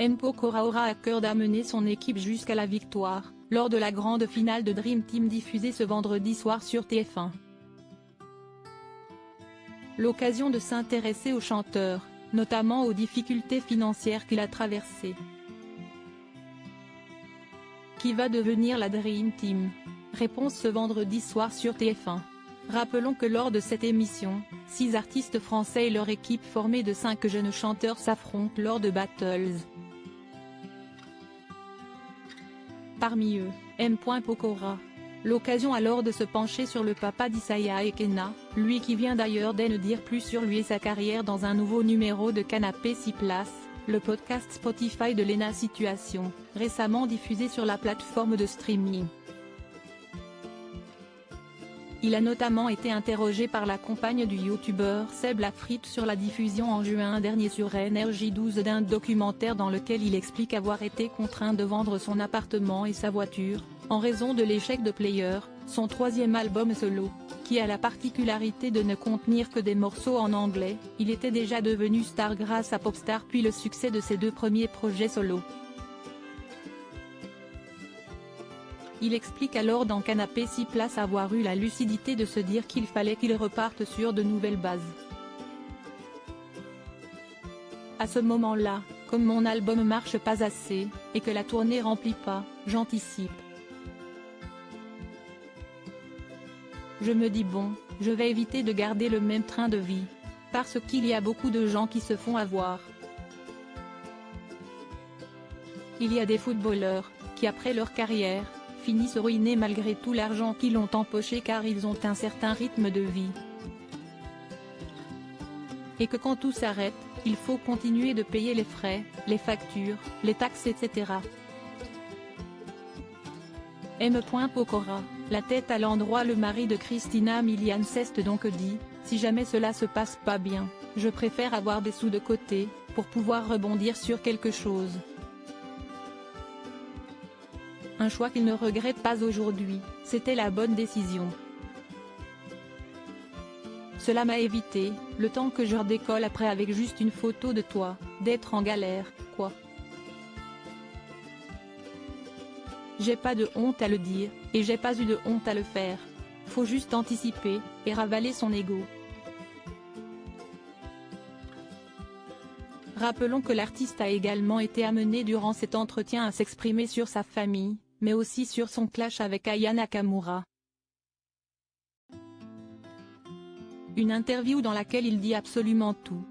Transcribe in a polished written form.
M. Pokora aura à cœur d'amener son équipe jusqu'à la victoire, lors de la grande finale de Dream Team diffusée ce vendredi soir sur TF1. L'occasion de s'intéresser au chanteur, notamment aux difficultés financières qu'il a traversées. Qui va devenir la Dream Team? Réponse ce vendredi soir sur TF1. Rappelons que lors de cette émission, 6 artistes français et leur équipe formée de 5 jeunes chanteurs s'affrontent lors de battles. Parmi eux, M. Pokora. L'occasion alors de se pencher sur le papa d'Isaiah et Kenna, lui qui vient d'ailleurs d'en dire plus sur lui et sa carrière dans un nouveau numéro de Canapé 6 places, le podcast Spotify de Lena Situation, récemment diffusé sur la plateforme de streaming. Il a notamment été interrogé par la compagne du youtubeur Seb Lafrite sur la diffusion en juin dernier sur NRJ12 d'un documentaire dans lequel il explique avoir été contraint de vendre son appartement et sa voiture, en raison de l'échec de Player, son 3e album solo, qui a la particularité de ne contenir que des morceaux en anglais. Il était déjà devenu star grâce à Popstar puis le succès de ses 2 premiers projets solo. Il explique alors dans Canapé 6 places avoir eu la lucidité de se dire qu'il fallait qu'il reparte sur de nouvelles bases. À ce moment-là, comme mon album marche pas assez, et que la tournée remplit pas, j'anticipe. Je me dis bon, je vais éviter de garder le même train de vie. Parce qu'il y a beaucoup de gens qui se font avoir. Il y a des footballeurs, qui après leur carrière, finissent ruinés malgré tout l'argent qu'ils ont empoché car ils ont un certain rythme de vie. Et que quand tout s'arrête, il faut continuer de payer les frais, les factures, les taxes etc. M. Pokora, la tête à l'endroit. Le mari de Christina Milian s'est donc dit, si jamais cela se passe pas bien, je préfère avoir des sous de côté, pour pouvoir rebondir sur quelque chose. Un choix qu'il ne regrette pas aujourd'hui, c'était la bonne décision. Cela m'a évité, le temps que je redécolle après avec juste une photo de toi, d'être en galère, quoi. J'ai pas de honte à le dire, et j'ai pas eu de honte à le faire. Faut juste anticiper, et ravaler son ego. Rappelons que l'artiste a également été amené durant cet entretien à s'exprimer sur sa famille, mais aussi sur son clash avec Aya Nakamura. Une interview dans laquelle il dit absolument tout.